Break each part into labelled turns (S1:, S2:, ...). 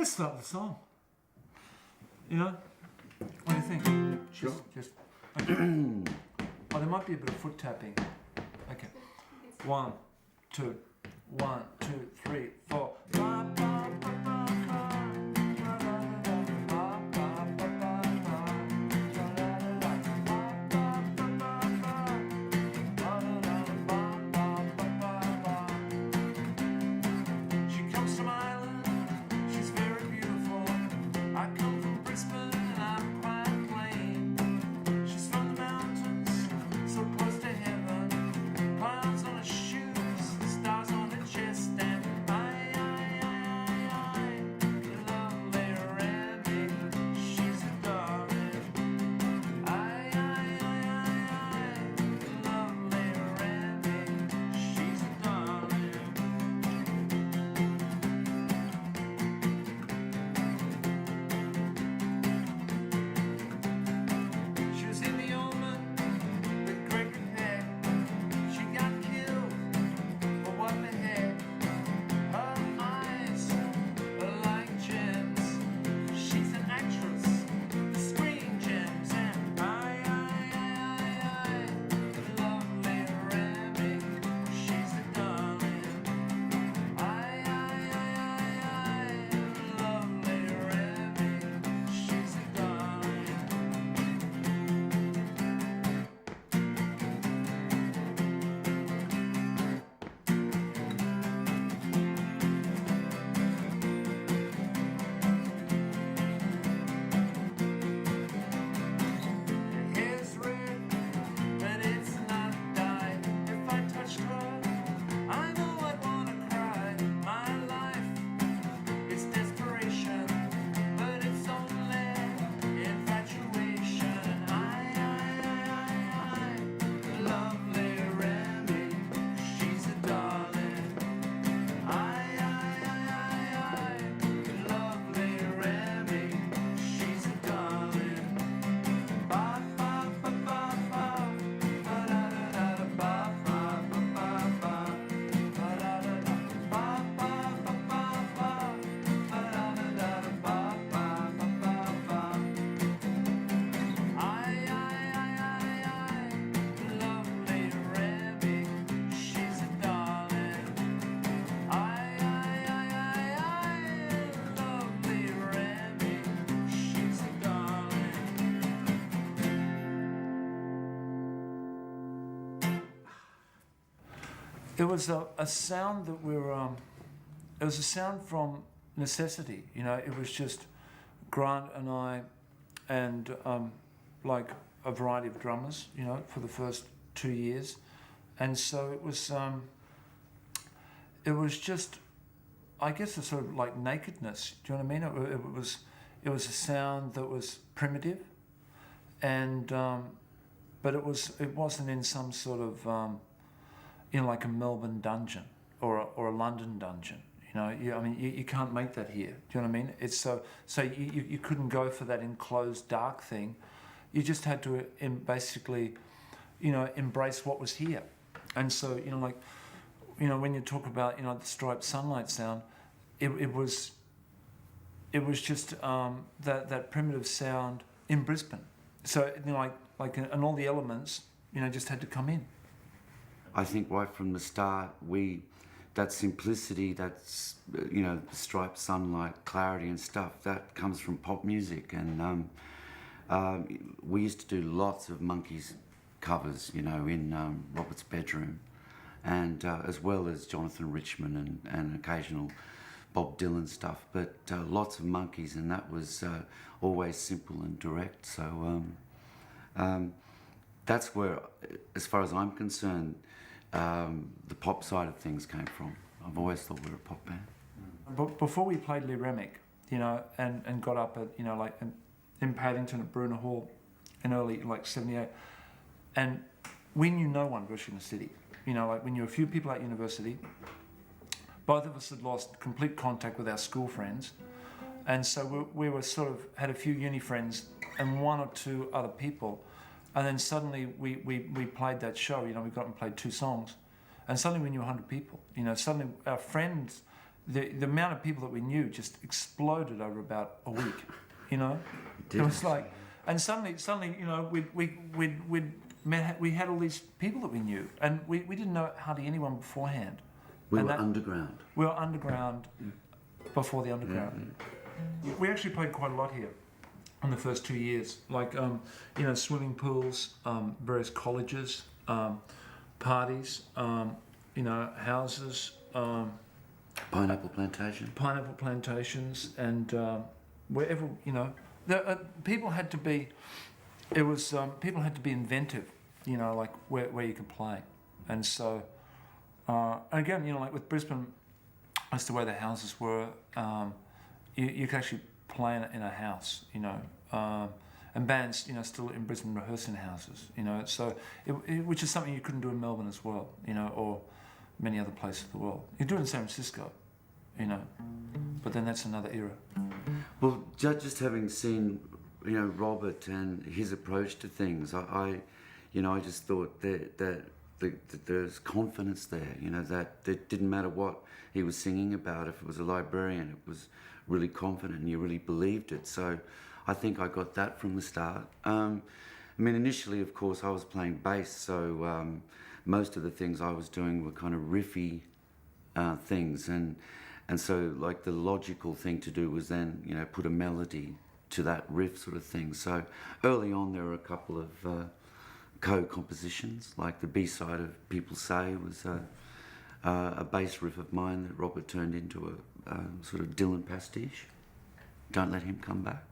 S1: Let's start the song. You know? What do you think?
S2: Sure.
S1: Just okay. Oh, there might be a bit of foot tapping. Okay. 1, 2, 1, 2, 3, 4. It was a sound that we were, it was a sound from necessity, you know. It was just Grant and I and like a variety of drummers, you know, for the first 2 years. And so it was just, I guess, a sort of like nakedness, do you know what I mean? It was a sound that was primitive, and but it wasn't in some sort of you know, like a Melbourne dungeon or a London dungeon. You know, you can't make that here. Do you know what I mean? It's so you couldn't go for that enclosed dark thing. You just had to basically, you know, embrace what was here. And so, you know, like, you know, when you talk about, you know, the striped sunlight sound, it was just that primitive sound in Brisbane. So, you know, like and all the elements, you know, just had to come in.
S2: I think right from the start, that simplicity, that's, you know, striped sunlight, clarity and stuff, that comes from pop music. And we used to do lots of Monkees covers, you know, in Robert's bedroom, and as well as Jonathan Richman and occasional Bob Dylan stuff, but lots of Monkees, and that was always simple and direct. So that's where, as far as I'm concerned, the pop side of things came from. I've always thought we were a pop band.
S1: But before we played Lee Remick, you know, and got up at, you know, like in Paddington at Bruner Hall in early, like 78, and we knew no one virtually in the city. You know, like we knew a few people at university. Both of us had lost complete contact with our school friends, and so we were sort of had a few uni friends and one or two other people. And then suddenly we played that show, you know, we got and played 2 songs. And suddenly we knew 100 people. You know, suddenly our friends the amount of people that we knew just exploded over about a week. You know,
S2: did.
S1: It was like, and suddenly, you know, we had all these people that we knew, and we didn't know hardly anyone beforehand.
S2: We were underground.
S1: We were underground before the underground.
S2: Yeah.
S1: We actually played quite a lot here in the first 2 years, like you know, swimming pools, various colleges, parties, you know, houses,
S2: Pineapple plantations,
S1: and wherever, you know, people had to be. It was people had to be inventive, you know, like where you could play, and so again, you know, like with Brisbane, as to where the houses were, you could actually play in a house, you know, and bands, you know, still in Brisbane rehearse in houses, you know, so which is something you couldn't do in Melbourne as well, you know, or many other places of the world. You do it in San Francisco, you know, but then that's another era.
S2: Well, just having seen, you know, Robert and his approach to things, I just thought that there's confidence there, you know, that it didn't matter what he was singing about. If it was a librarian, it was really confident and you really believed it. So I think I got that from the start. I mean, initially, of course, I was playing bass, so most of the things I was doing were kind of riffy things, and so like the logical thing to do was then, you know, put a melody to that riff sort of thing. So early on there were a couple of co-compositions, like the B-side of People Say was a bass riff of mine that Robert turned into a sort of Dylan pastiche. Don't Let Him Come Back.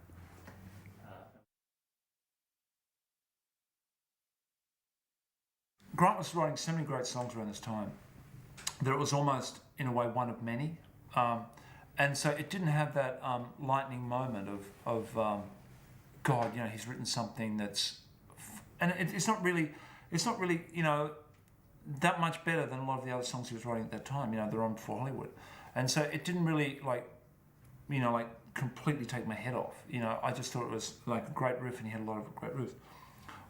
S1: Grant was writing so many great songs around this time that it was almost, in a way, one of many. And so it didn't have that lightning moment of God, you know, he's written something that's... And it's not really, you know, that much better than a lot of the other songs he was writing at that time, you know, they're on before Hollywood. And so it didn't really, like, you know, like, completely take my head off. You know, I just thought it was, like, a great riff, and he had a lot of great riffs.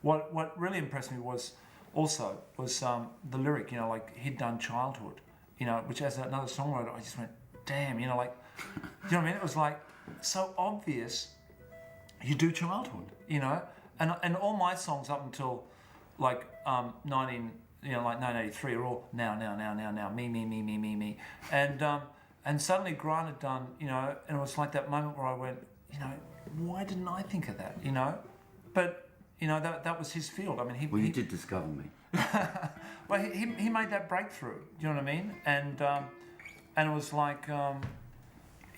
S1: What really impressed me was the lyric, you know, like he'd done Childhood, you know, which as another songwriter, I just went, damn, you know, like, you know what I mean? It was like so obvious you do Childhood, you know, and all my songs up until like 1983 are all now, me, and suddenly Grant had done, you know, and it was like that moment where I went, you know, why didn't I think of that, you know? But you know, that was his field. I mean,
S2: you did discover me.
S1: Well, he made that breakthrough. Do you know what I mean? And it was like,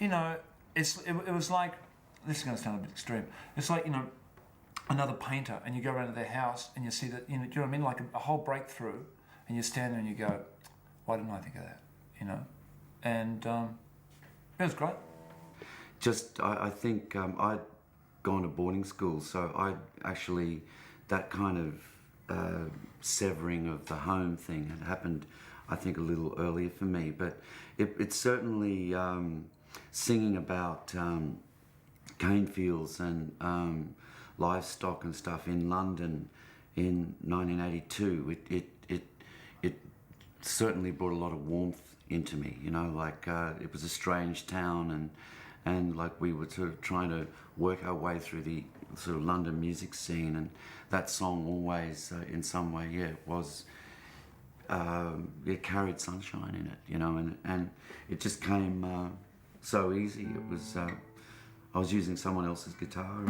S1: you know, it was like, this is going to sound a bit extreme. It's like, you know, another painter, and you go around to their house and you see that, you know, do you know what I mean? Like a whole breakthrough, and you stand there and you go, why didn't I think of that? You know, and it was great.
S2: Just, I think I'd gone to boarding school, so I actually, that kind of severing of the home thing had happened, I think, a little earlier for me. But it's certainly singing about cane fields and livestock and stuff in London in 1982. It certainly brought a lot of warmth into me. You know, like it was a strange town, and like we were sort of trying to work our way through the sort of London music scene, and that song always, in some way, it carried sunshine in it, you know, and it just came so easy. It was, I was using someone else's guitar,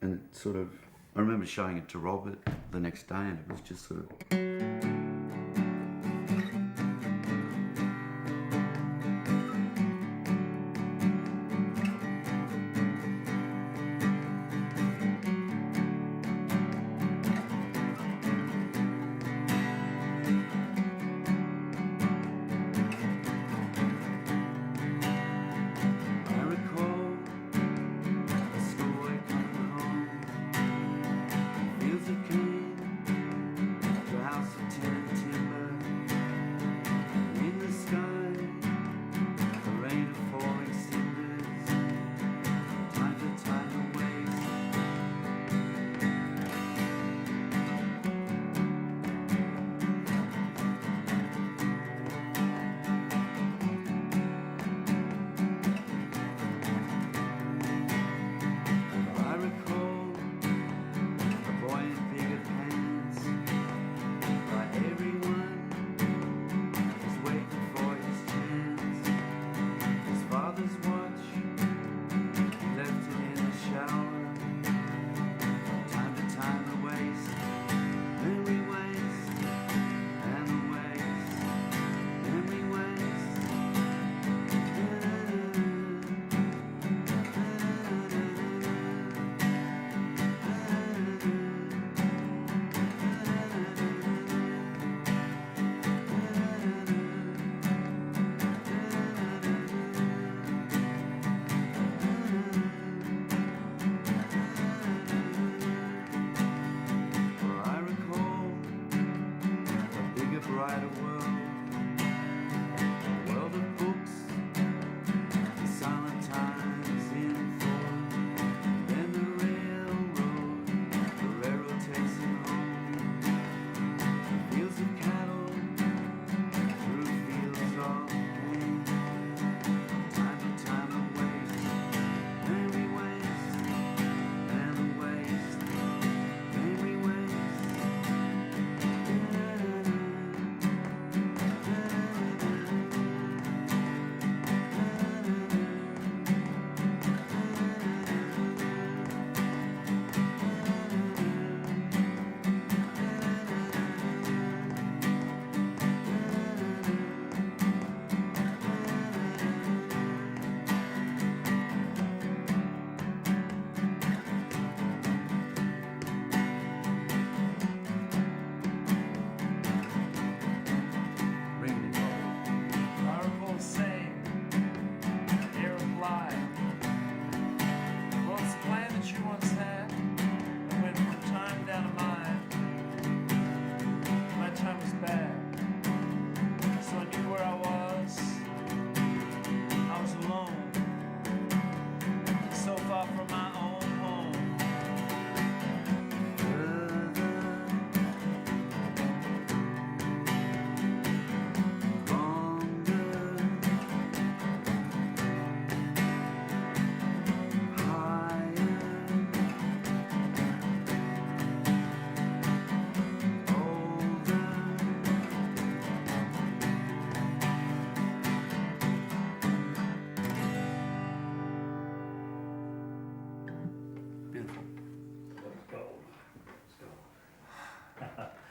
S2: and sort of, I remember showing it to Robert the next day, and it was just sort of...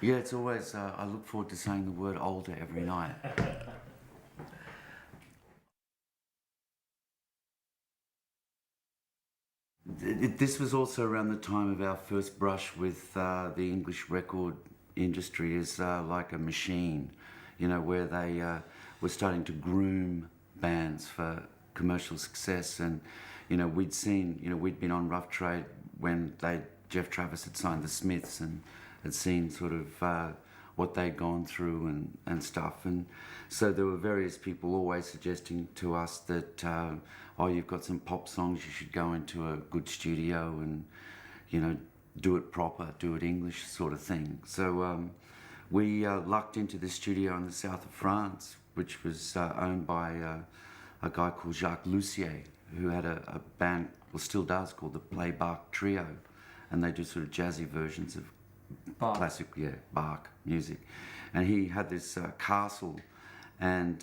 S2: Yeah, it's always, I look forward to saying the word older every night. This was also around the time of our first brush with the English record industry as like a machine, you know, where they were starting to groom bands for commercial success. And, you know, we'd seen, you know, we'd been on Rough Trade when Jeff Travis had signed the Smiths and had seen sort of what they'd gone through and stuff. And so there were various people always suggesting to us that, oh, you've got some pop songs, you should go into a good studio and, you know, do it proper, do it English sort of thing. So we lucked into this studio in the south of France, which was owned by a guy called Jacques Lussier, who had a band, well still does, called the Play Bach Trio. And they do sort of jazzy versions of classic, Bach music. And he had this castle, and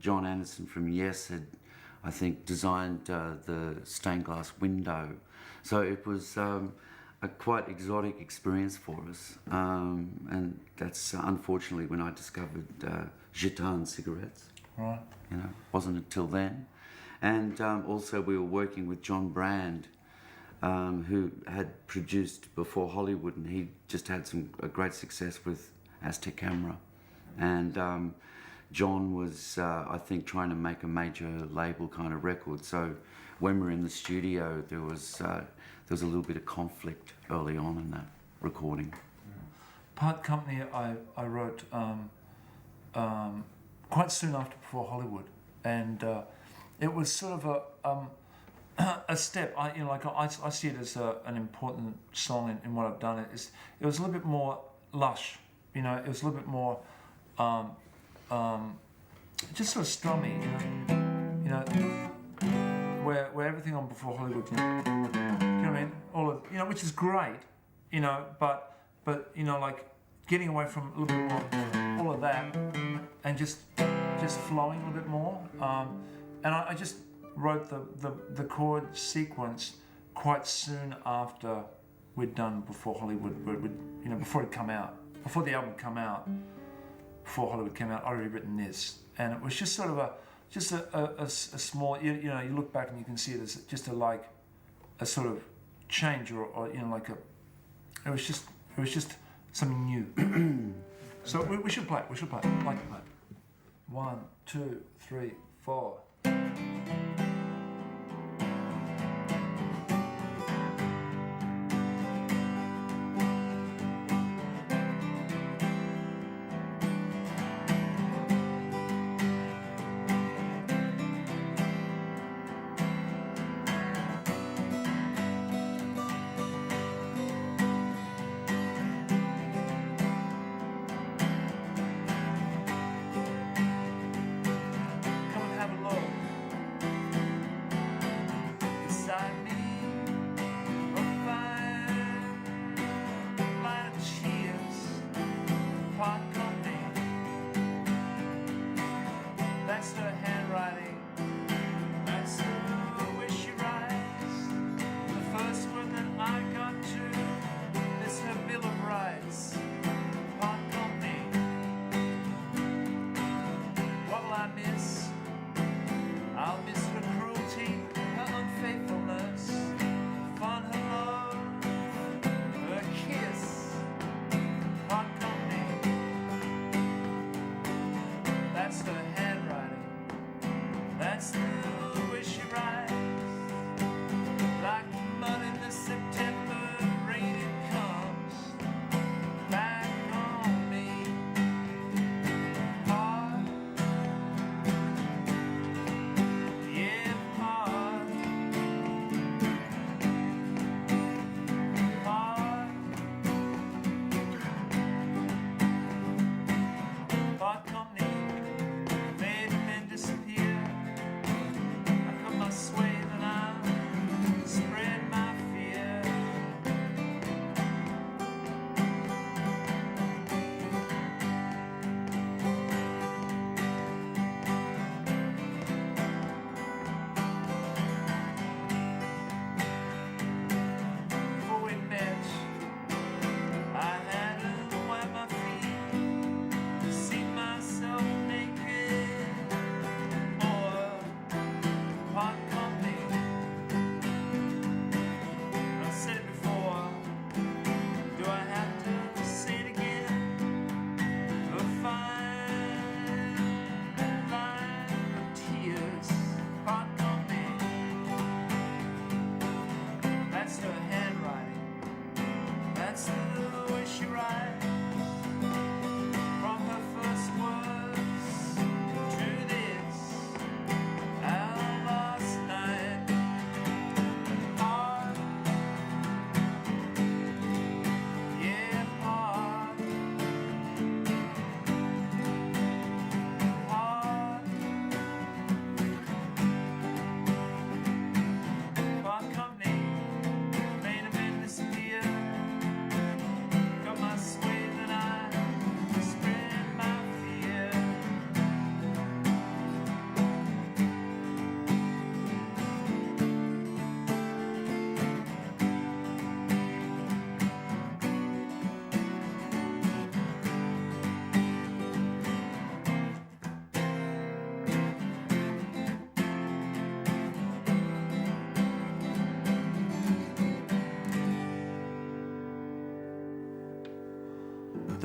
S2: John Anderson from Yes had, I think, designed the stained glass window. So it was a quite exotic experience for us. And that's unfortunately when I discovered Gitane cigarettes.
S1: Right.
S2: You know, wasn't until then. And also we were working with John Brand, who had produced before Hollywood, and he just had a great success with Aztec Camera. And John was, I think, trying to make a major label kind of record. So when we were in the studio, there was a little bit of conflict early on in that recording.
S1: Part Company I wrote quite soon after Before Hollywood, and it was sort of a step. I see it as an important song in what I've done. It was a little bit more lush, you know. It was a little bit more just sort of strummy, you know, where everything on Before Hollywood, you know what I mean? All of, you know, which is great, you know, but you know, like getting away from a little bit more all of that and just flowing a little bit more. And I just wrote the chord sequence quite soon after we'd done Before Hollywood, you know, before it'd come out, before the album had come out. Before Hollywood came out, I'd already written this, and it was just sort of a small, you know, you look back and you can see it as just a sort of change or you know, like it was just something new. So we should play it. We should play it. I'd like to play it. 1, 2, 3, 4. Come and have a look.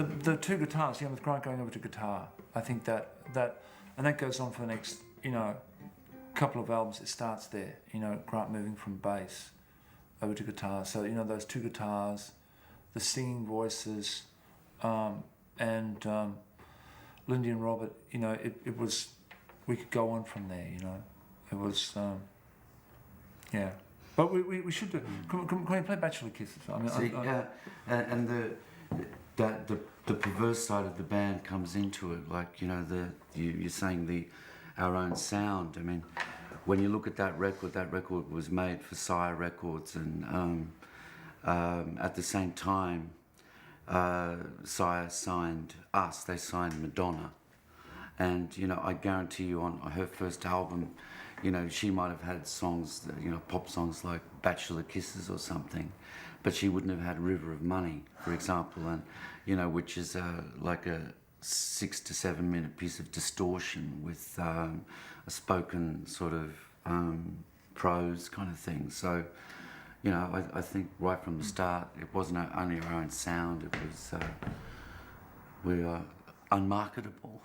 S1: the two guitars, with Grant going over to guitar, I think that goes on for the next, couple of albums. It starts there, Grant moving from bass over to guitar. So, those two guitars, the singing voices, and Lindy and Robert, it was, we could go on from there, It was, yeah. But we should do. Can we play Bachelor Kisses? I mean,
S2: See, and the perverse side of the band comes into it. Like you're saying our own sound. I mean, when you look at that record was made for Sire Records, and at the same time, Sire signed us. They signed Madonna, and I guarantee you on her first album, she might have had songs, pop songs like Bachelor Kisses or something, but she wouldn't have had River of Money, for example, and, which is like a 6 to 7 minute piece of distortion with a spoken sort of prose kind of thing. So, I think right from the start, it wasn't only our own sound, it was, we are unmarketable.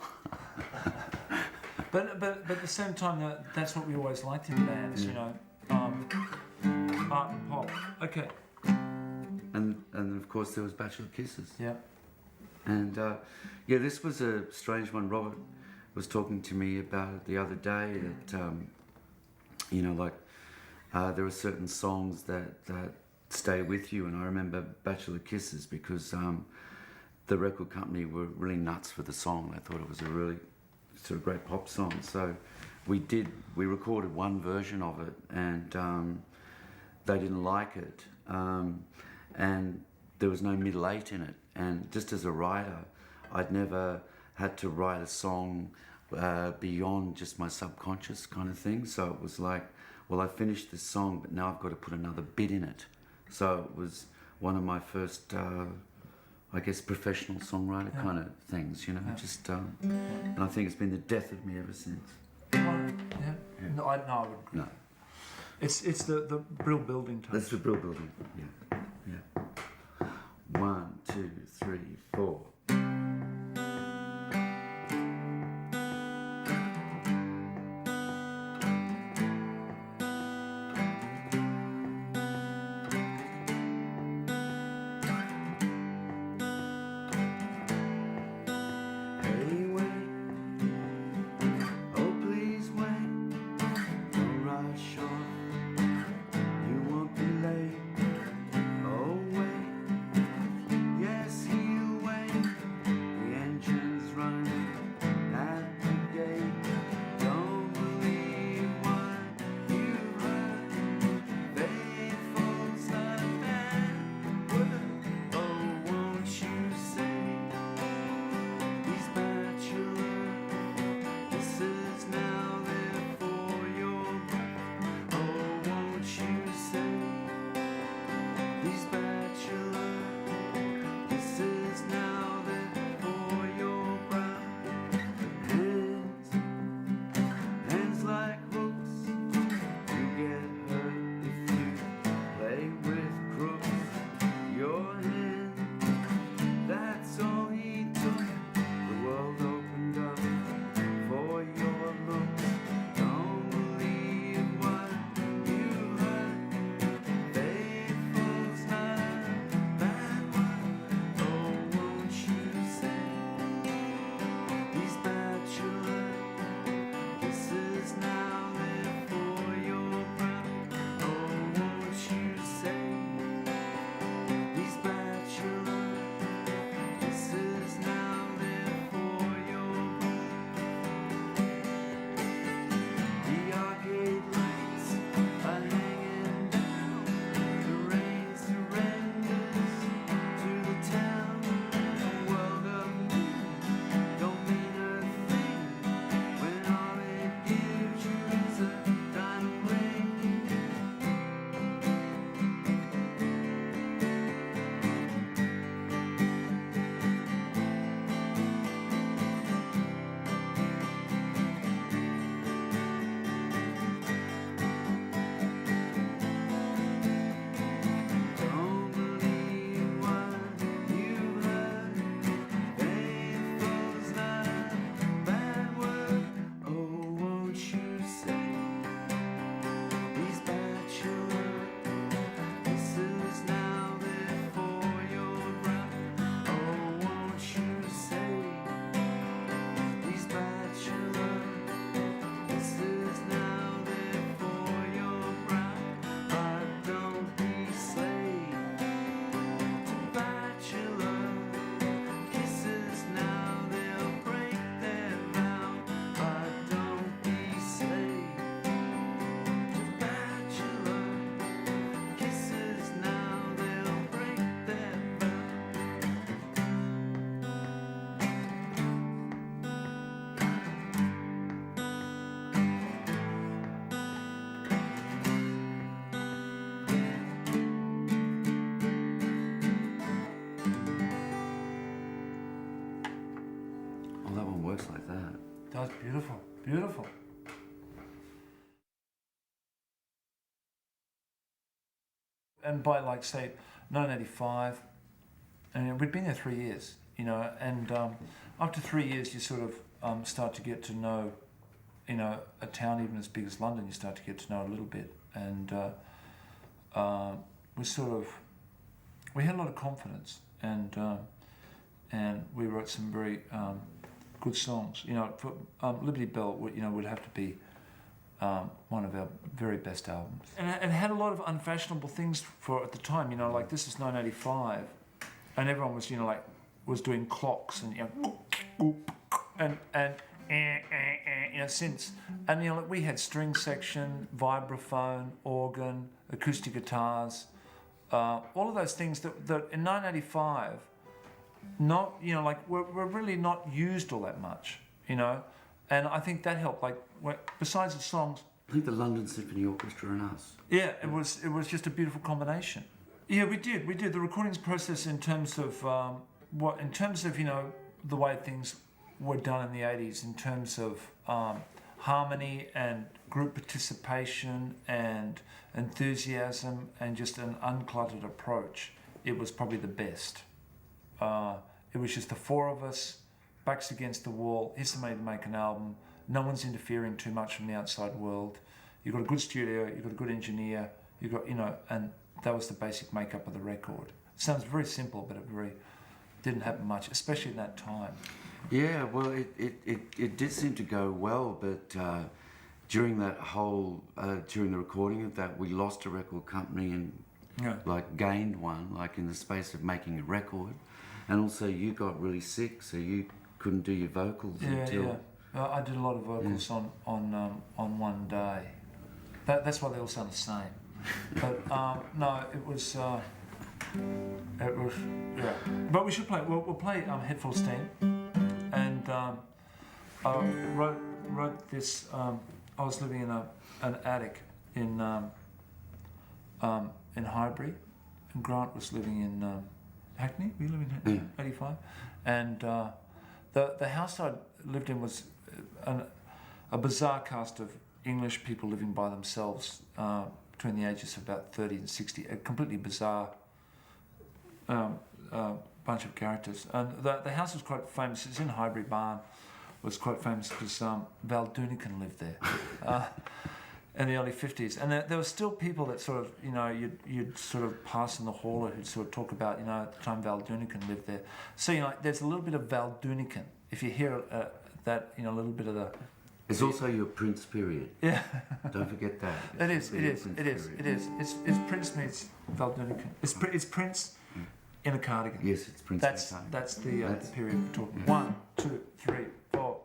S1: But at the same time, that's what we always liked in bands, art and pop. Okay.
S2: And of course there was Bachelor Kisses.
S1: Yeah.
S2: And this was a strange one. Robert was talking to me about it the other day. That there are certain songs that stay with you, and I remember Bachelor Kisses because the record company were really nuts for the song. They thought it was a really sort of great pop song. So we recorded one version of it, and they didn't like it, and there was no middle eight in it. And just as a writer, I'd never had to write a song beyond just my subconscious kind of thing. So it was like, well, I finished this song, but now I've got to put another bit in it. So it was one of my first professional songwriter kind of things, just, and I think it's been the death of me ever since.
S1: Yeah. No, I wouldn't agree.
S2: No.
S1: It's the Brill building touch.
S2: That's the Brill building, yeah. 1, 2, 3, 4. Yes, he'll wait. that one works like that.
S1: That's beautiful, beautiful. And by like say 1985, and we'd been there 3 years, you know, and after 3 years you sort of start to get to know, you know, a town even as big as London, you start to get to know a little bit, and we had a lot of confidence, and we wrote some very good songs. You know, for Liberty Bell, you know, would have to be one of our very best albums, and it had a lot of unfashionable things for at the time. You know, like this is 1985, and everyone was, you know, like was doing clocks and, you know, and you know, synths, and you know, like we had string section, vibraphone, organ, acoustic guitars, all of those things that in 1985, not, you know, like were really not used all that much, you know, and I think that helped. Like besides the songs,
S2: I think the London Symphony Orchestra and us.
S1: yeah, it was just a beautiful combination. Yeah, we did the recordings process in terms of you know, the way things were done in the 80s, in terms of harmony and group participation and enthusiasm and just an uncluttered approach. It was probably the best. It was just the four of us, backs against the wall. Here's somebody to make an album. No one's interfering too much from the outside world. You've got a good studio, you've got a good engineer, you've got, you know, and that was the basic makeup of the record. It sounds very simple, but it didn't happen much, especially in that time.
S2: Yeah, well, it did seem to go well, but during that whole, during the recording of that, we lost a record company and like gained one, like in the space of making a record. And also you got really sick, so you couldn't do your vocals until...
S1: Yeah. I did a lot of vocals on one day. That's why they all sound the same. But no, it was yeah. But we should play. We'll play Head Full of Steam, and I wrote this. I was living in an attic in Highbury, and Grant was living in Hackney. We live in Hackney, 85, and the house I lived in was a bizarre cast of English people living by themselves between the ages of about 30 and 60. A completely bizarre bunch of characters. And the house was quite famous. It's in Highbury Barn. It was quite famous because Val Doonican lived there in the early 50s. And there were still people that sort of, you know, you'd sort of pass in the hall who'd sort of talk about, you know, at the time Val Doonican lived there. So, you know, there's a little bit of Val Doonican. If you hear that, you know, a little bit of the...
S2: It's also your Prince period. Yeah. Don't forget that.
S1: It is. It's Prince meets Val Doonican. It's Prince in a cardigan.
S2: Yes, it's Prince in a cardigan.
S1: That's the period we're talking. 1, 2, 3, 4.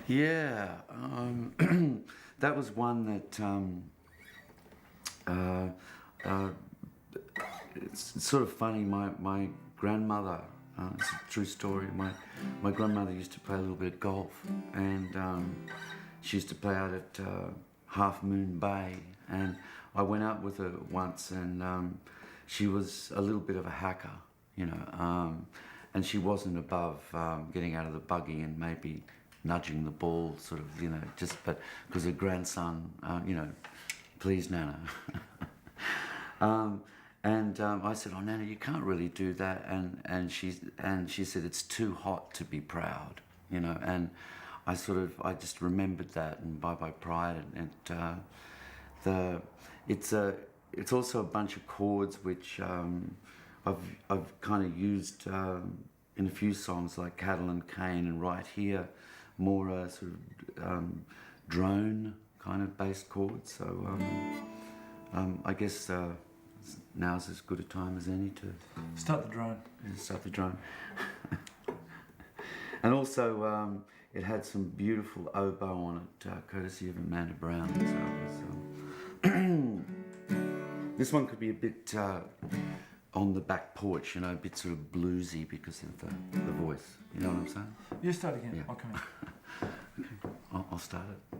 S2: Yeah, that was one that it's sort of funny. My grandmother, it's a true story. My grandmother used to play a little bit of golf, and she used to play out at Half Moon Bay. And I went out with her once, and she was a little bit of a hacker, you know, and she wasn't above getting out of the buggy and maybe nudging the ball, sort of, you know, just, but because her grandson, you know, please, Nana. I said, "Oh, Nana, you can't really do that." And she said, "It's too hot to be proud," you know. And I just remembered that, and Bye Bye Pride, it's also a bunch of chords which I've kind of used in a few songs like Cattle and Cane, and Right Here, more sort of drone kind of based chords. So I guess now's as good a time as any to
S1: Start the drone.
S2: start the drone. And also it had some beautiful oboe on it, courtesy of Amanda Brown. So it was, this one could be a bit on the back porch, you know, a bit sort of bluesy because of the voice. You know what I'm saying?
S1: You start again.
S2: Yeah.
S1: I'll come in.
S2: Okay, I'll start it.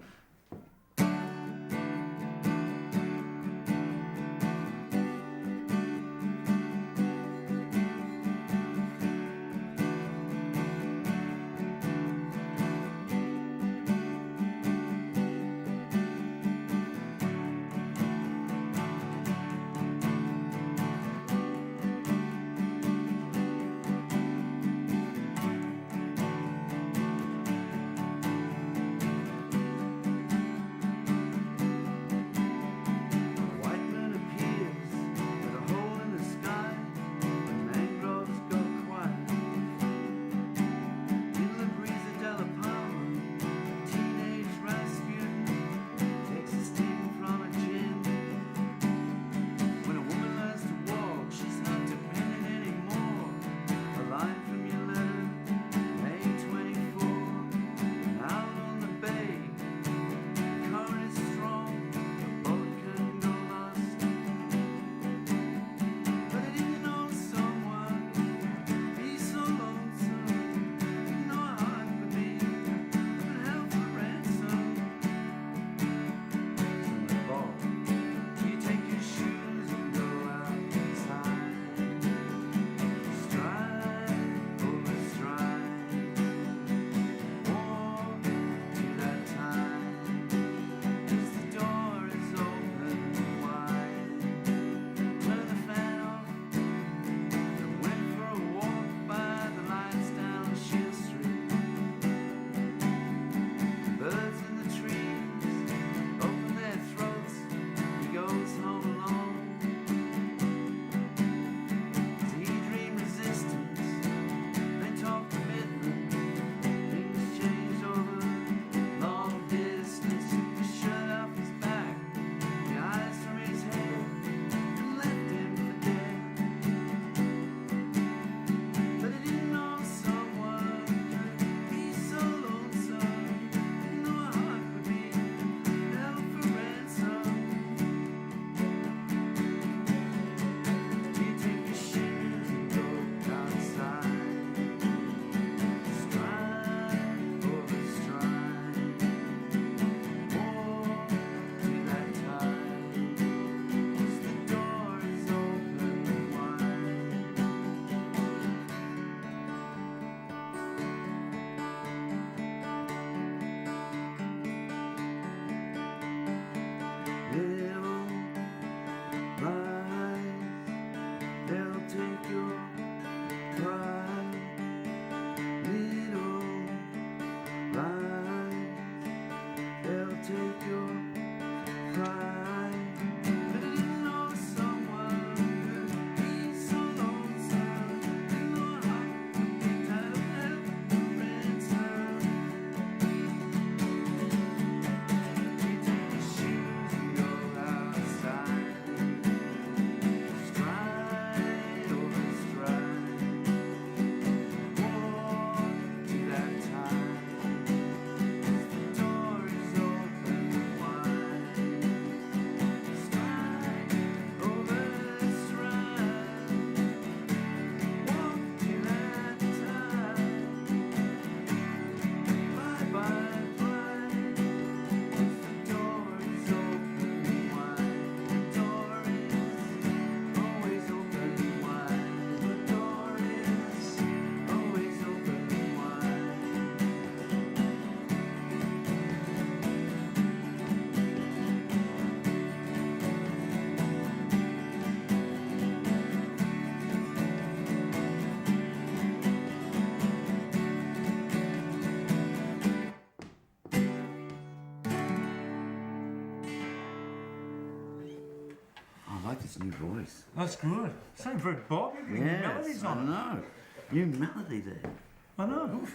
S2: nice new voice.
S1: That's good. Something very Bob. You're getting melodies
S2: I
S1: on it.
S2: know. New melody there.
S1: I know.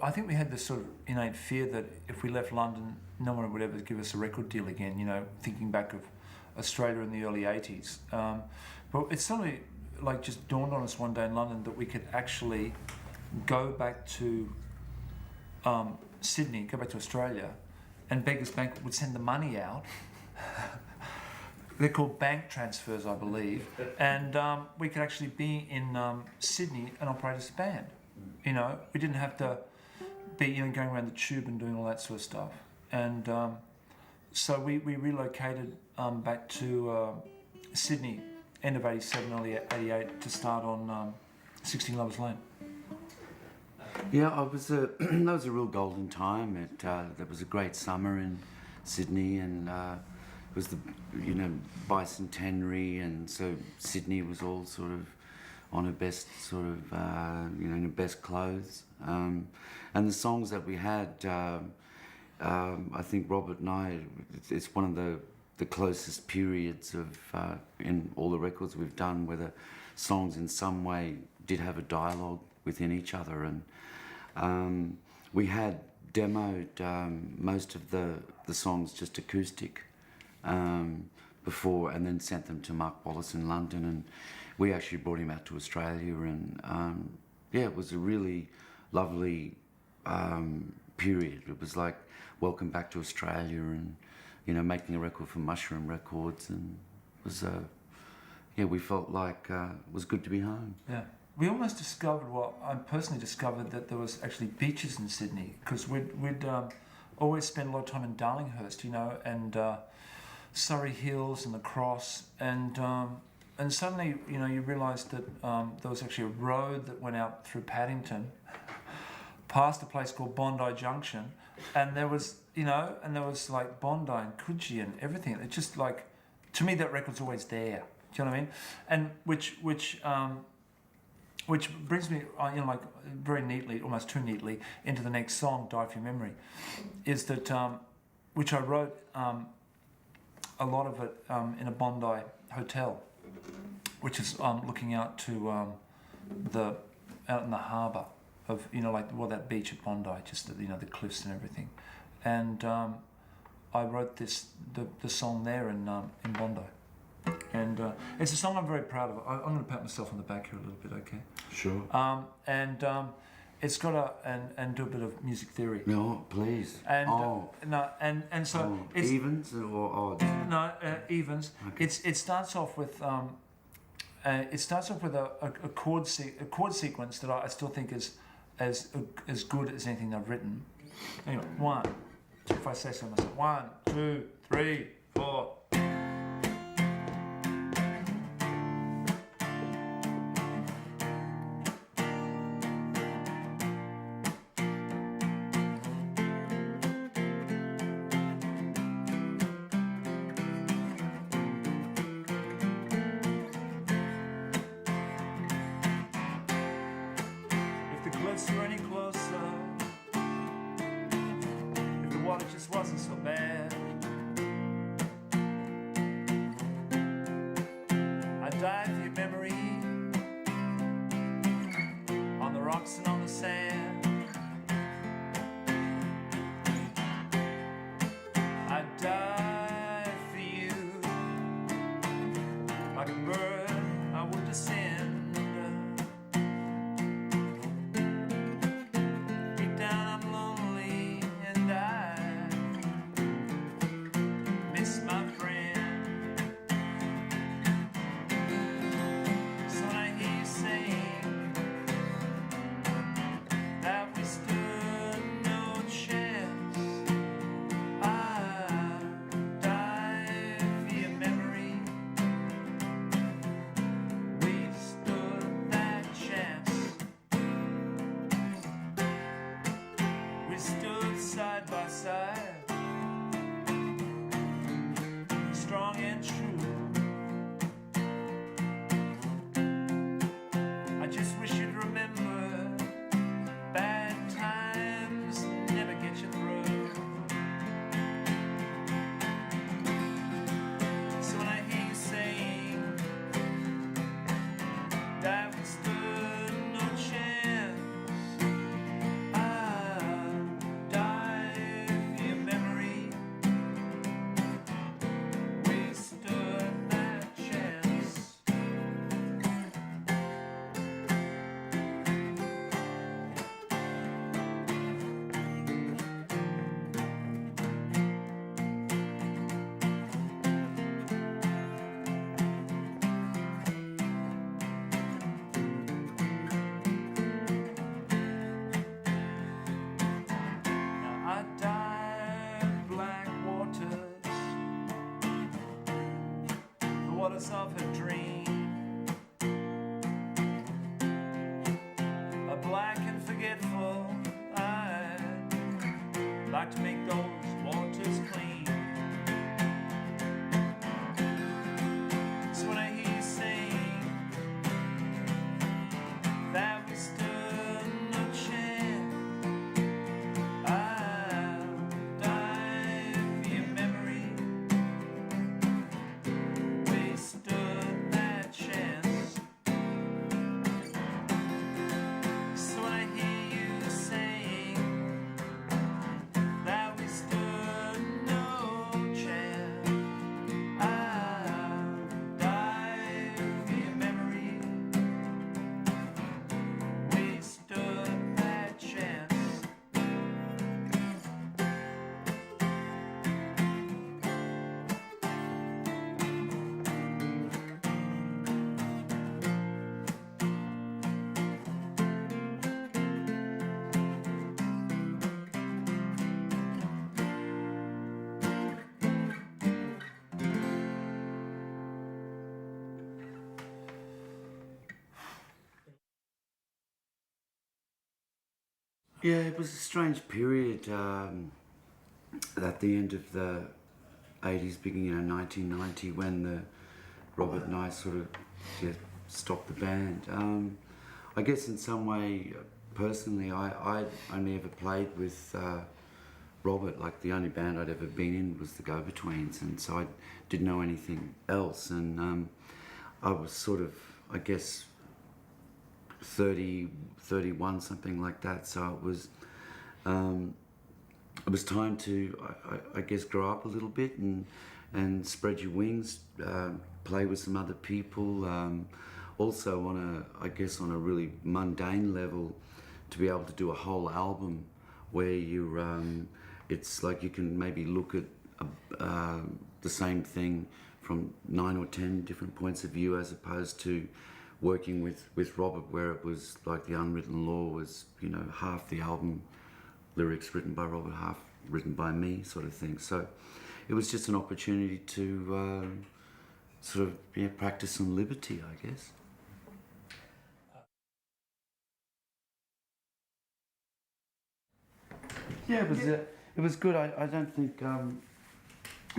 S1: I think we had this sort of innate fear that if we left London, no one would ever give us a record deal again, you know, thinking back of Australia in the early 80s. But it suddenly like just dawned on us one day in London that we could actually go back to Sydney, go back to Australia, and Beggars Bank would send the money out. They're called bank transfers, I believe, and we could actually be in Sydney and operate as a band. You know, we didn't have to be, you know, going around the tube and doing all that sort of stuff. And so we relocated back to Sydney, end of 87, early 88, to start on 16 Lovers Lane.
S2: Yeah, that was a real golden time. There was a great summer in Sydney, and it was the, you know, bicentenary, and so Sydney was all sort of on her best sort of, you know, in her best clothes. And the songs that we had, I think Robert and I, it's one of the closest periods of, in all the records we've done, where the songs in some way did have a dialogue within each other. And we had demoed most of the songs just acoustic before, and then sent them to Mark Wallace in London, and we actually brought him out to Australia, and yeah, it was a really lovely period. It was like welcome back to Australia, and you know, making a record for Mushroom Records, and it was yeah, we felt like it was good to be home.
S1: Yeah. We almost discovered, well, I personally discovered that there was actually beaches in Sydney, because we'd always spend a lot of time in Darlinghurst, you know, and Surrey Hills and the Cross, and suddenly, you know, you realised that there was actually a road that went out through Paddington, past a place called Bondi Junction, and there was, you know, and there was like Bondi and Coogee and everything. It just like, to me, that record's always there. Do you know what I mean? And which brings me, you know, like very neatly, almost too neatly, into the next song, Die For Your Memory, is that, which I wrote a lot of it in a Bondi hotel, which is looking out to out in the harbour of, you know, like, well, that beach at Bondi, just the, you know, the cliffs and everything. And I wrote the song there in Bondi. And it's a song I'm very proud of. I'm going to pat myself on the back here a little bit, okay?
S2: Sure.
S1: It's got and do a bit of music theory.
S2: No, please.
S1: And no, and so it's
S2: evens or odds?
S1: No, evens.
S2: Okay.
S1: It starts off with a chord sequence that I still think is as good as anything I've written. Anyway, one. If I say so myself, 1, 2, 3, 4. Were any closer, if the water just wasn't so bad, I'd die for your memory on the rocks and on the sand. I'd die for you like a bird. I would descend. waters of her dream, a black and forgetful I'd like to make those waters clean. So when I hear you sing that we stood no chance, I'll die for your memory. We stood that chance. So when I hear you saying that we stood no chance, I'll die for your memory. We stood that chance.
S2: Yeah, it was a strange period at the end of the 80s, beginning of 1990, when the Robert and I sort of stopped the band. I guess in some way, personally, I only ever played with Robert. Like, the only band I'd ever been in was the Go-Betweens, and so I didn't know anything else. And I was sort of, I guess, 30, 31, something like that. So it was time to, I guess, grow up a little bit and spread your wings, play with some other people. Also on a really mundane level, to be able to do a whole album where it's like you can maybe look at the same thing from 9 or 10 different points of view, as opposed to working with Robert, where it was like the unwritten law was, half the album lyrics written by Robert, half written by me, sort of thing. So it was just an opportunity to sort of practice some liberty, I guess. Yeah, it was good. I don't think. I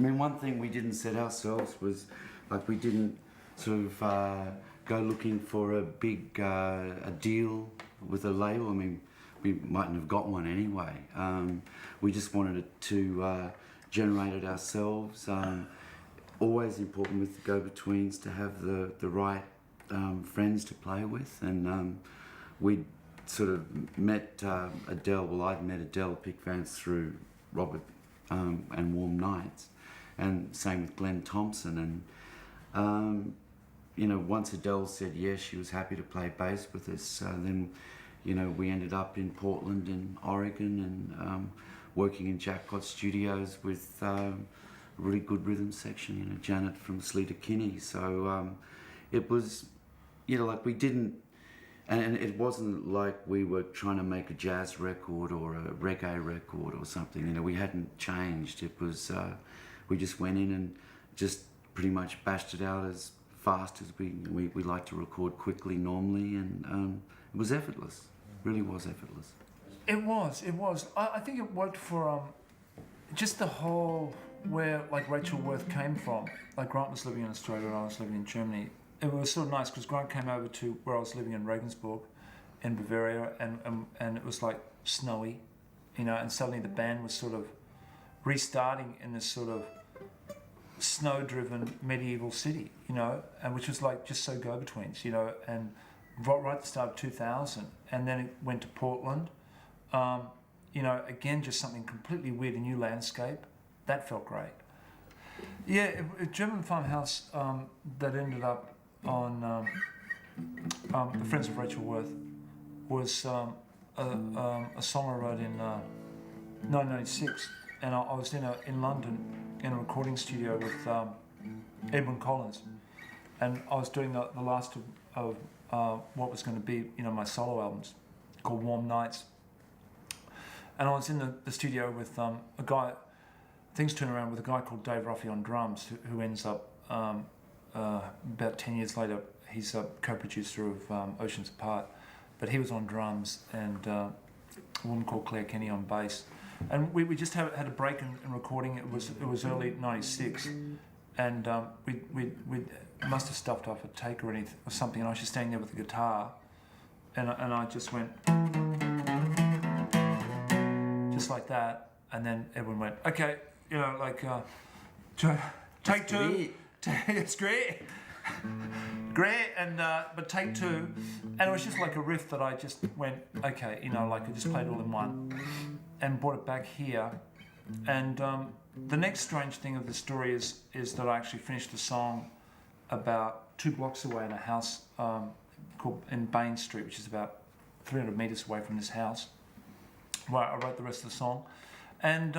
S2: mean, one thing we didn't set ourselves was, like, we didn't sort of go looking for a big a deal with a label. I mean, we mightn't have got one anyway. We just wanted it to generate it ourselves. Always important with the Go-Betweens to have the right friends to play with, and we sort of met Adele. Well, I'd met Adele Pickvance through Robert and Warm Nights, and same with Glenn Thompson. And once Adele said yes, she was happy to play bass with us. Then, we ended up in Portland and Oregon, and working in Jackpot Studios with a really good rhythm section, Janet from Sleater Kinney. So it was, like, we didn't, and it wasn't like we were trying to make a jazz record or a reggae record or something. We hadn't changed. It was, we just went in and just pretty much bashed it out as fast as we like to record quickly normally, and it was effortless. Really was effortless.
S1: It was. I think it worked for just the whole, where like Rachel Worth came from. Like, Grant was living in Australia and I was living in Germany. It was sort of nice because Grant came over to where I was living in Regensburg in Bavaria, and it was like snowy, and suddenly the band was sort of restarting in this sort of snow-driven medieval city, and which was like just so Go-Betweens, and right at the start of 2000, and then it went to Portland, again, just something completely weird, a new landscape. That felt great. Yeah, German Farmhouse, that ended up on The Friends of Rachel Worth, was a song I wrote in 1996, and I was in London in a recording studio with Edwyn Collins, and I was doing the last of what was going to be my solo albums, called Warm Nights, and I was in the studio with a guy. Things turn around with a guy called Dave Ruffy on drums, who ends up about 10 years later, he's a co-producer of Oceans Apart, but he was on drums and a woman called Claire Kenny on bass. And we just had a break in recording. It was early '96, and we must have stuffed off a take or anything or something. And I was just standing there with the guitar, and I just went just like that. And then everyone went, okay, you know, like take two. It's great. Great, and but take two, and it was just like a riff that I just went, okay, you know, like I just played all in one, and brought it back here, and the next strange thing of the story is that I actually finished the song about 2 blocks away in a house called in Bain Street, which is about 300 meters away from this house, where I wrote the rest of the song, and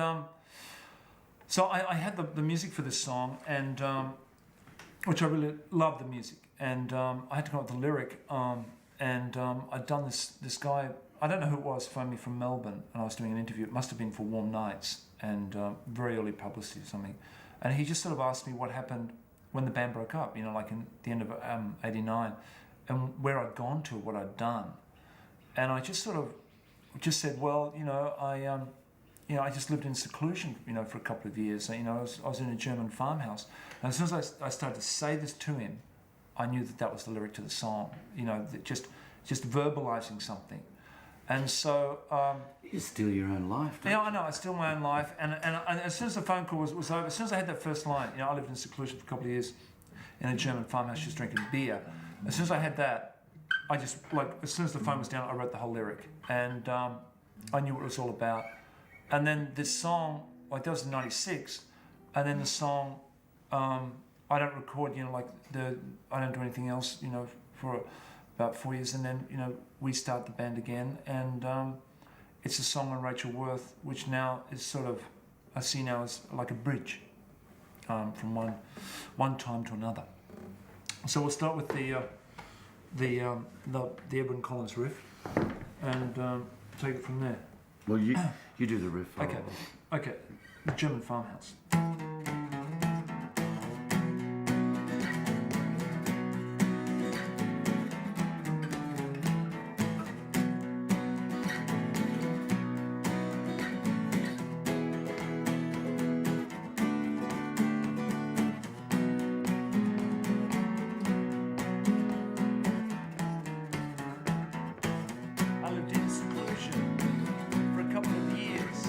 S1: so I had the music for this song, and which I really loved the music. And I had to come up with the lyric, and I'd done this guy, I don't know who it was, phoned me from Melbourne, and I was doing an interview. It must have been for Warm Nights, and very early publicity or something. And he just sort of asked me what happened when the band broke up, you know, like in the end of '89, and where I'd gone to, what I'd done. And I just sort of just said, well, you know, I just lived in seclusion, you know, for a couple of years. You know, I was in a German farmhouse. And as soon as I started to say this to him, I knew that was the lyric to the song. You know, that just verbalizing something. And so
S2: you steal your own life.
S1: Yeah, I know. I steal my own life. And as soon as the phone call was over, as soon as I had that first line, you know, I lived in seclusion for a couple of years in a German farmhouse, just drinking beer. As soon as I had that, I just as soon as the phone was down, I wrote the whole lyric, and I knew what it was all about. And then this song, like that was in '96, and then the song, I don't record, you know, like I don't do anything else, you know, for about 4 years, and then, you know, we start the band again, and it's a song on Rachel Worth, which now is sort of, I see now as like a bridge from one time to another. So we'll start with the Edwyn Collins riff, and take it from there.
S2: Well, you do the riff.
S1: Okay. The German Farmhouse. I lived in seclusion for a couple of years.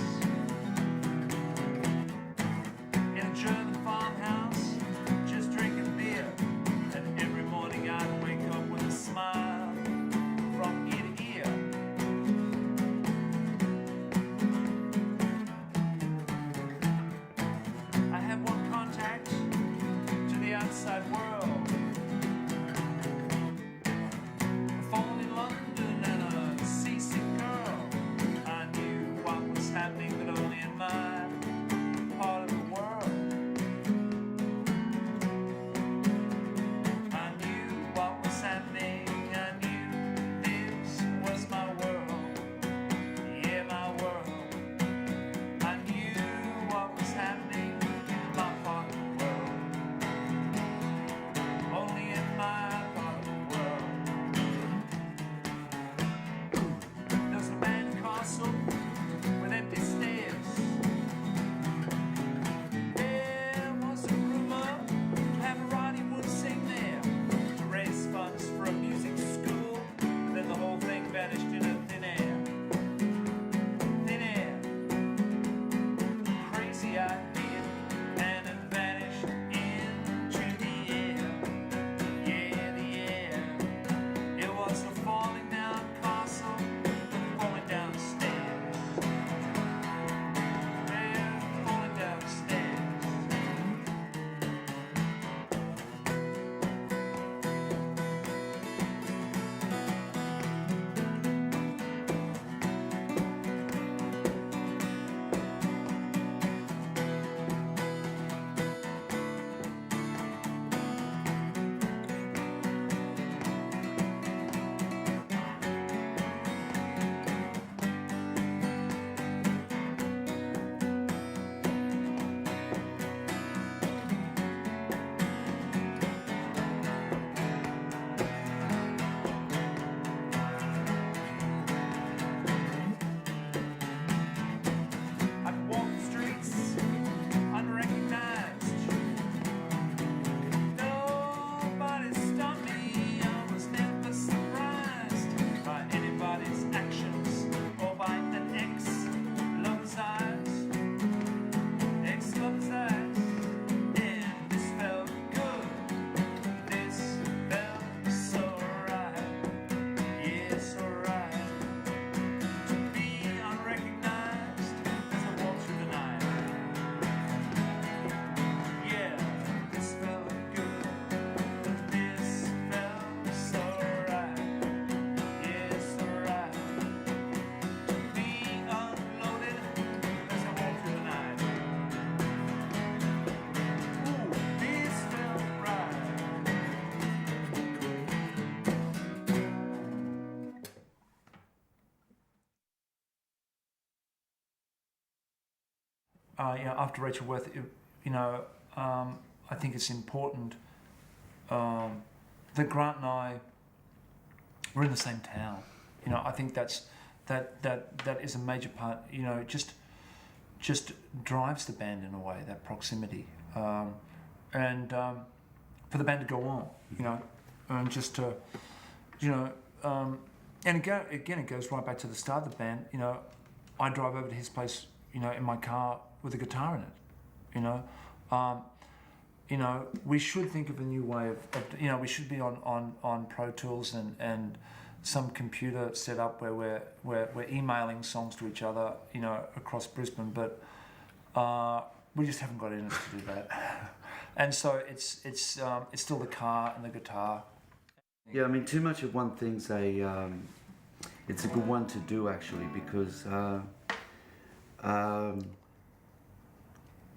S1: after Rachel Worth, I think it's important that Grant and I were in the same town. I think that is a major part. Just drives the band in a way, that proximity, and for the band to go on, and just to, and again, it goes right back to the start of the band. I drive over to his place, in my car with a guitar in it. We should think of a new way of we should be on Pro Tools and some computer setup where we're emailing songs to each other, across Brisbane, but we just haven't got in us to do that. And so it's still the car and the guitar.
S2: Yeah, I mean, too much of one thing's it's a good one to do actually, because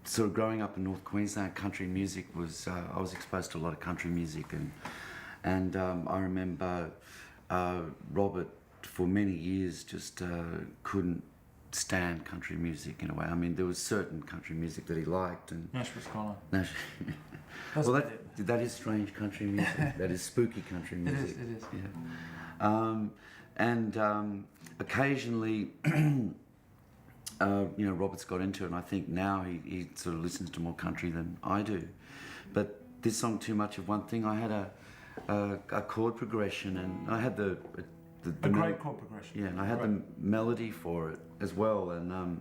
S2: sort of growing up in North Queensland, country music was I was exposed to a lot of country music, and I remember Robert for many years just couldn't stand country music in a way. I mean, there was certain country music that he liked, and
S1: Nashville Scholar.
S2: Well, that is strange country music. That is spooky country music.
S1: It is.
S2: Yeah. And occasionally, Robert's got into it, and I think now he sort of listens to more country than I do. But this song, Too Much of One Thing, I had a chord progression, and I had the
S1: great chord progression.
S2: Yeah, and I had the melody for it as well, and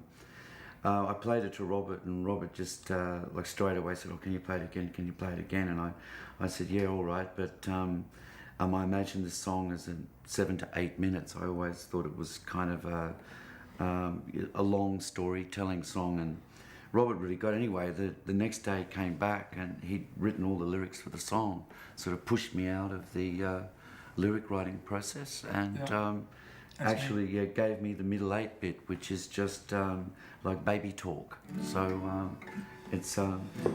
S2: I played it to Robert, and Robert just like straight away said, "Oh, can you play it again? Can you play it again?" And I said, "Yeah, all right," but I imagined this song as in 7 to 8 minutes. I always thought it was kind of a long storytelling song, and Robert really got it. Anyway, the next day came back and he'd written all the lyrics for the song, sort of pushed me out of the lyric writing process, and actually gave me the middle 8 bit, which is just like baby talk. So it's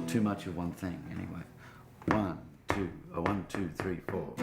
S2: too much of one thing anyway. 1, 2, 1, 2, 3, 4.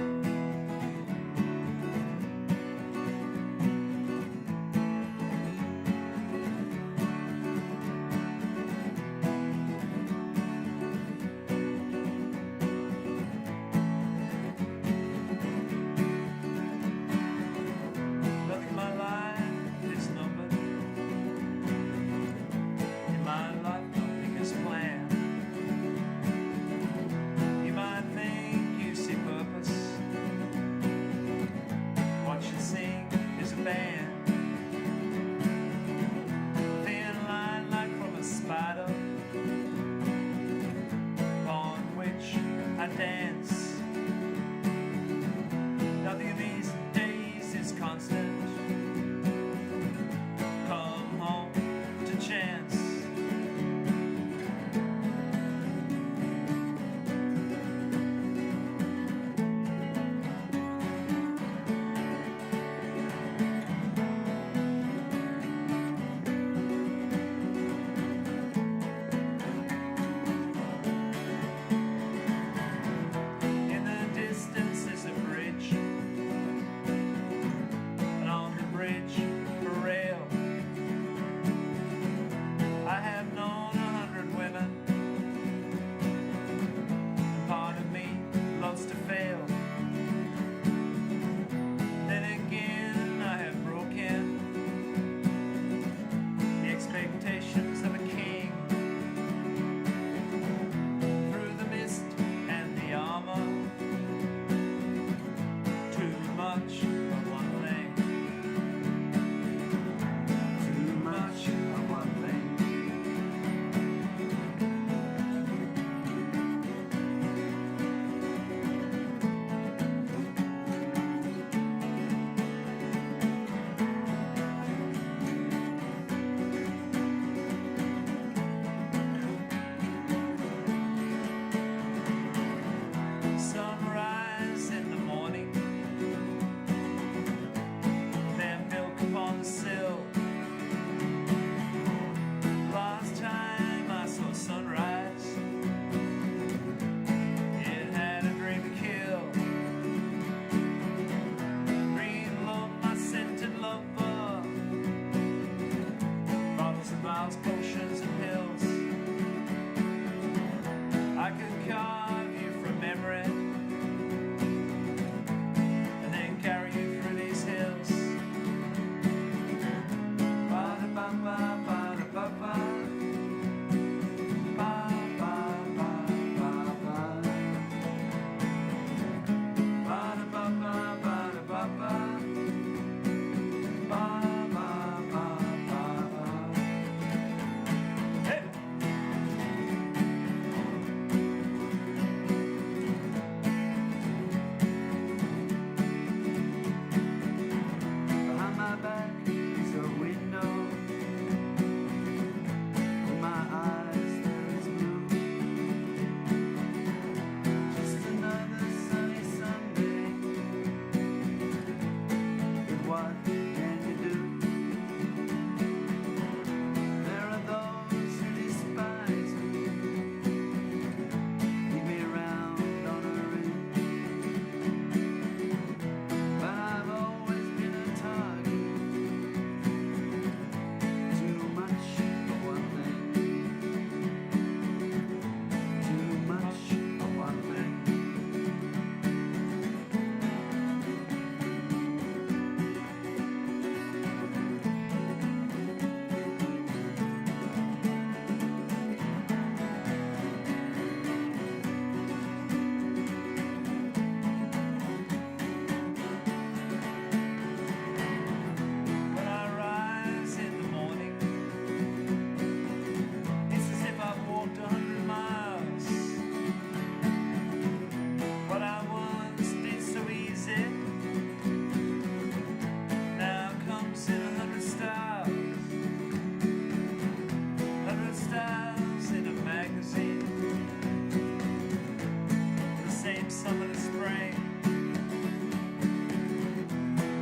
S1: late summer to spring.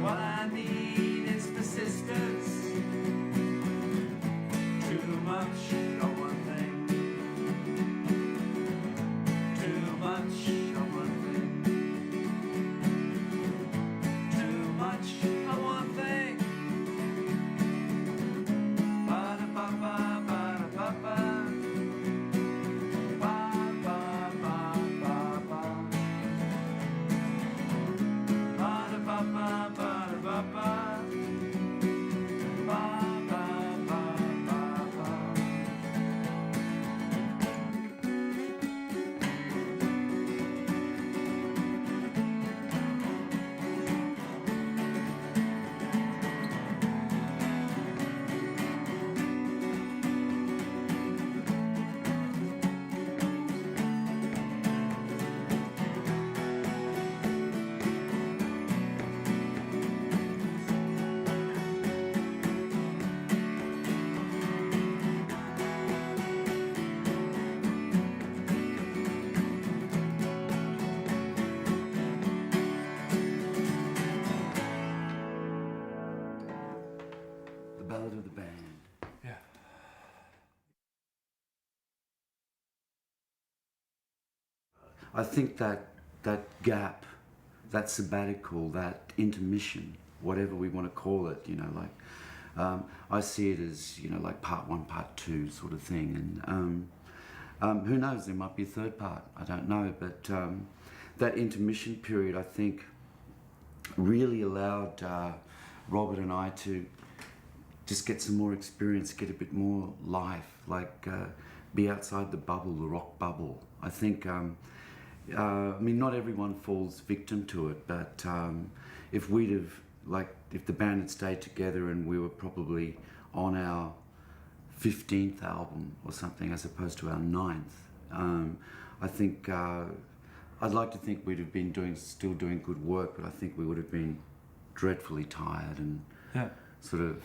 S1: What I need is persistence. Too much of one thing. Too much of one thing. Too much of one thing. Ba-da-ba-ba, ba-da-ba-ba. Ba-ba-ba-ba-ba. Ba-da-ba-ba, ba-da-ba-ba.
S2: The Ballad of the Band.
S1: Yeah.
S2: I think that gap, that sabbatical, that intermission, whatever we want to call it, you know, like I see it as, you know, like part one, part two sort of thing, and who knows, there might be a third part, I don't know, but that intermission period, I think, really allowed Robert and I to just get some more experience, get a bit more life, like be outside the bubble, the rock bubble. I think, I mean, not everyone falls victim to it, but if we'd have, like, if the band had stayed together and we were probably on our 15th album or something as opposed to our 9th, I think, I'd like to think we'd have been still doing good work, but I think we would have been dreadfully tired and sort of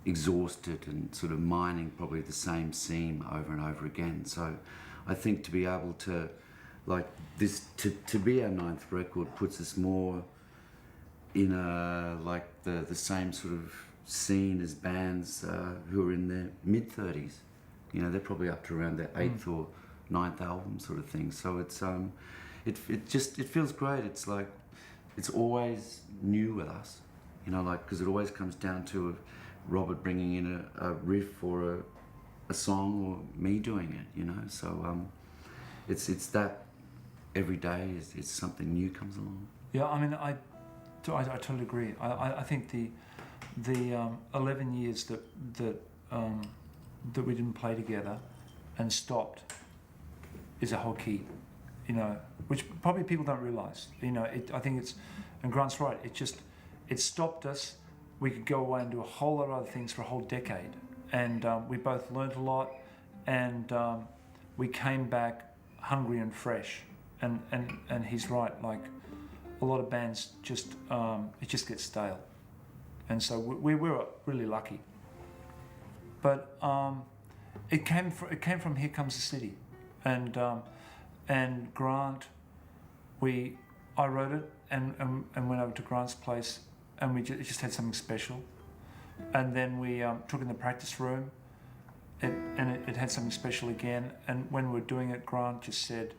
S2: exhausted and sort of mining probably the same seam over and over again. So I think to be able to, like this, to be our 9th record puts us more in like the same sort of scene as bands who are in their mid-30s. You know, they're probably up to around their 8th or 9th album sort of thing. So it's it feels great. It's like it's always new with us, you know, like, because it always comes down to Robert bringing in a riff or a song or me doing it, you know. So it's that every day is something new comes along.
S1: Yeah, I mean, I totally agree. I think the 11 years that we didn't play together and stopped is a whole key, you know, which probably people don't realise. You know, I think it's, and Grant's right, it stopped us. We could go away and do a whole lot of other things for a whole decade. And we both learned a lot, and we came back hungry and fresh. And he's right, like a lot of bands just, it just gets stale. And so we were really lucky. But it came from Here Comes the City. And Grant, I wrote it and went over to Grant's place, and it just had something special. And then we took it in the practice room, and it had something special again. And when we were doing it, Grant just said,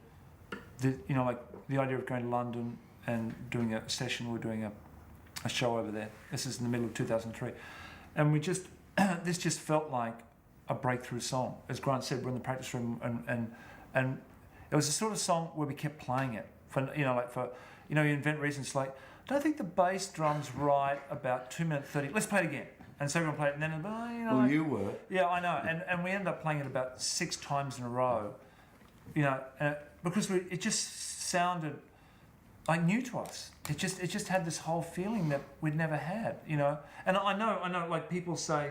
S1: you know, like the idea of going to London and doing a session, we were doing a show over there. This is in the middle of 2003. And we just, this just felt like a breakthrough song. As Grant said, we're in the practice room, and it was the sort of song where we kept playing it you invent reasons like, I don't think the bass drum's right about 2 minutes 30. Let's play it again. And so everyone played it, and then, you know.
S2: Well, you were.
S1: Yeah, I know. And we ended up playing it about 6 times in a row, you know, because it just sounded like new to us. It just had this whole feeling that we'd never had, you know. And I know, like people say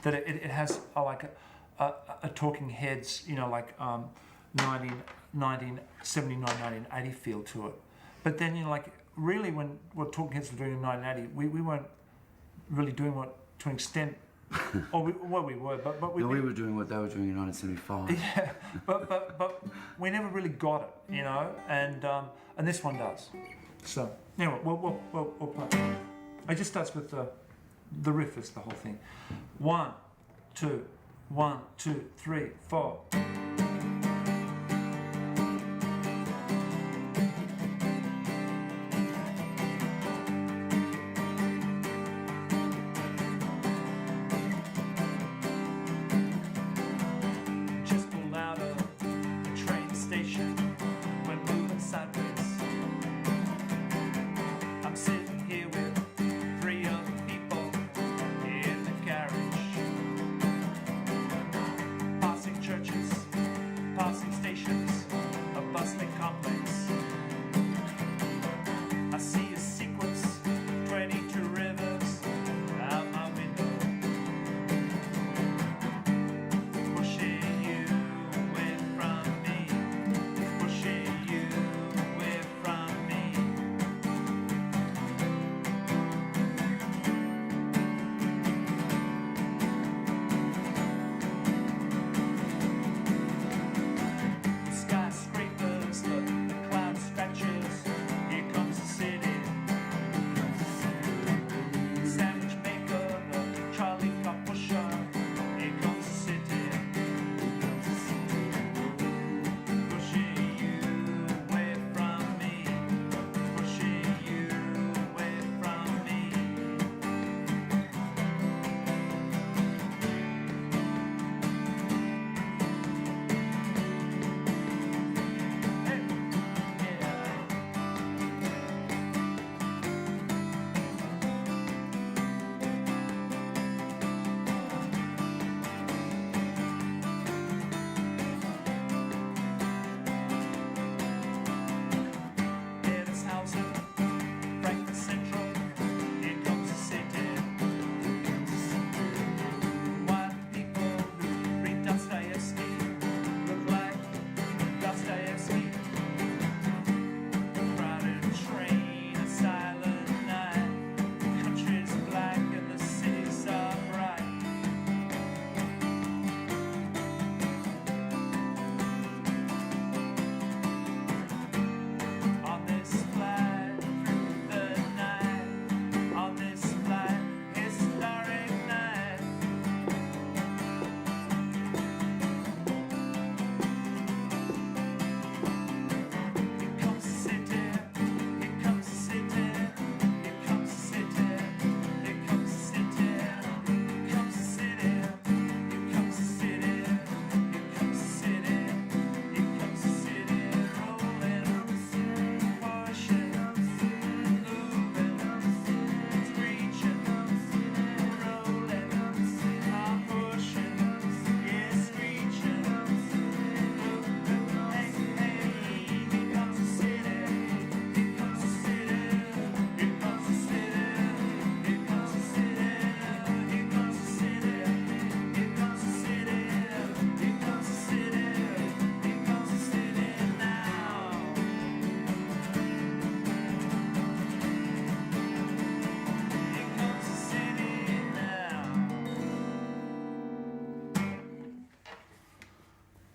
S1: that it has like a Talking Heads, you know, like 1979, 1980 feel to it. But then, you know, like really what Talking Heads were doing in 1980, we weren't really doing what, to an extent, Well, we were, but we
S2: No, we were doing what they were doing in 1975.
S1: yeah, but we never really got it, you know, and this one does. So anyway, we'll play. It just starts with the riff is the whole thing. 1, 2, 1, 2, 3, 4.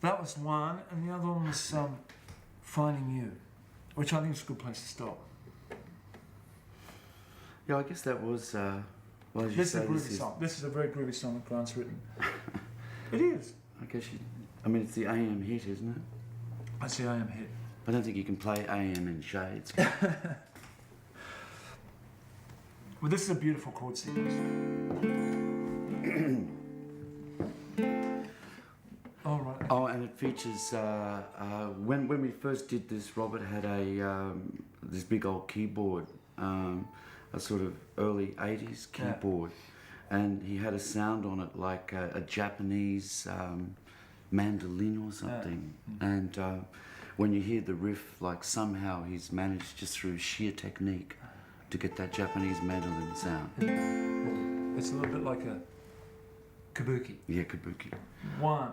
S1: That was one, and the other one was Finding You, which I think is a good place to stop.
S2: Yeah, I guess that was. Well, as you
S1: This is
S2: say,
S1: a groovy song. This is a very groovy song that Grant's written. It is.
S2: I guess you. I mean, it's the AM hit, isn't it?
S1: That's the AM hit.
S2: I don't think you can play AM in shades.
S1: Well, this is a beautiful chord sequence. All right.
S2: Oh, and it features when we first did this, Robert had a this big old keyboard, a sort of early '80s keyboard, and he had a sound on it like a Japanese mandolin or something.
S1: Yeah.
S2: And when you hear the riff, like somehow he's managed just through sheer technique to get that Japanese mandolin sound.
S1: It's a little bit like a kabuki.
S2: Yeah, kabuki.
S1: 1,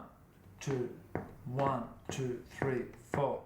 S1: 2, 1, 2, 3, 4.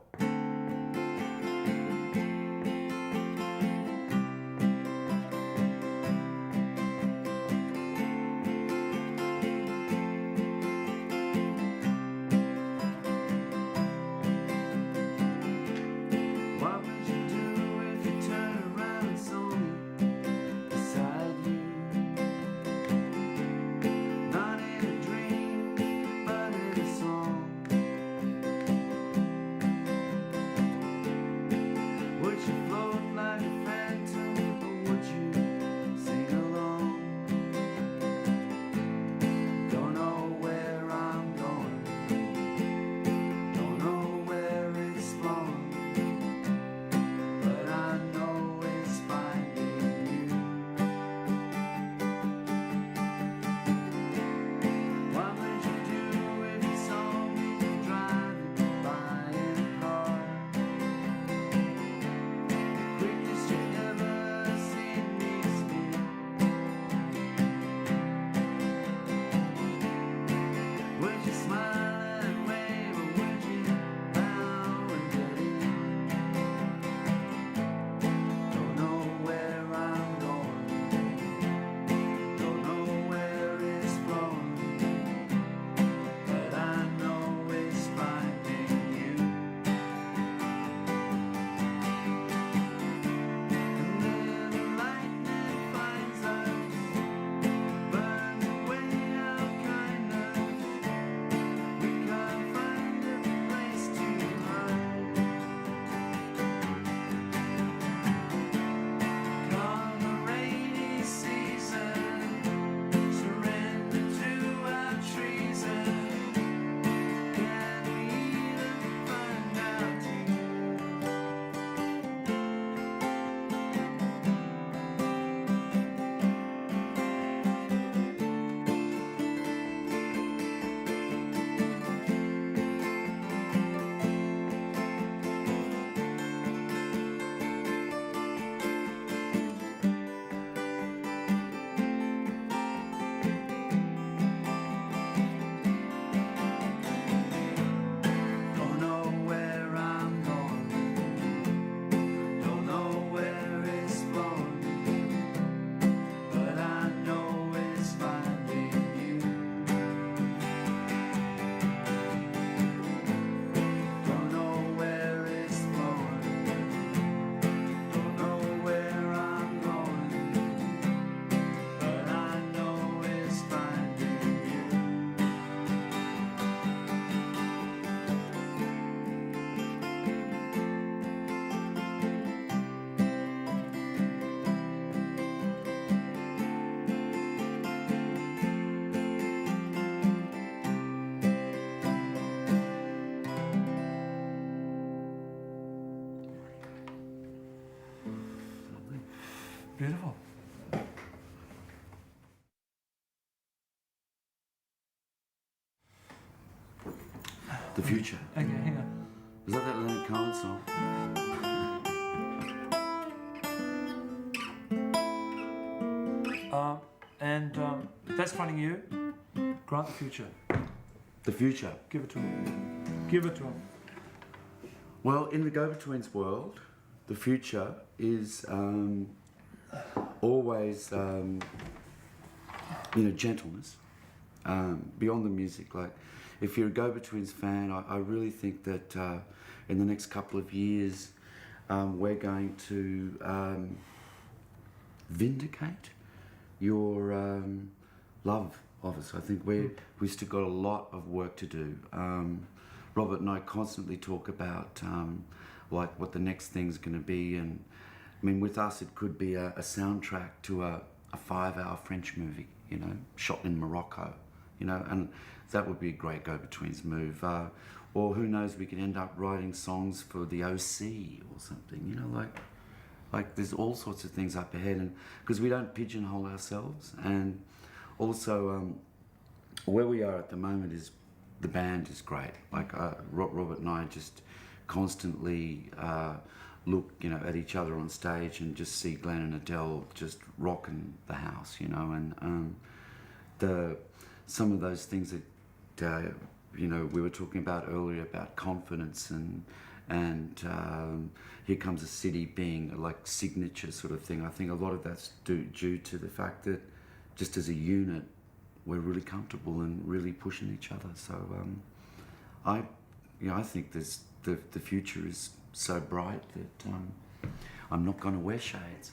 S1: Beautiful.
S2: The Future.
S1: Okay, hang on.
S2: Was that Leonard Cohen song?
S1: That's finding you. Grant the future.
S2: The Future.
S1: Give it to him. Give it to him.
S2: Well, in the Go-Betweens world, the future is always, gentleness. Beyond the music, like if you're a Go-Betweens fan, I really think that in the next couple of years, we're going to vindicate your love of us. I think we've still got a lot of work to do. Robert and I constantly talk about like what the next thing's going to be, and I mean, with us, it could be a soundtrack to a 5-hour French movie, shot in Morocco, and that would be a great Go-Betweens move. Or who knows, we could end up writing songs for the OC or something, like there's all sorts of things up ahead, and because we don't pigeonhole ourselves, and also where we are at the moment is the band is great. Like Robert and I just constantly look, at each other on stage and just see Glenn and Adele just rocking the house, and some of those things that we were talking about earlier about confidence and Here Comes a City being like signature sort of thing. I think a lot of that's due to the fact that just as a unit, we're really comfortable and really pushing each other. So I think the future is so bright that I'm not going to wear shades.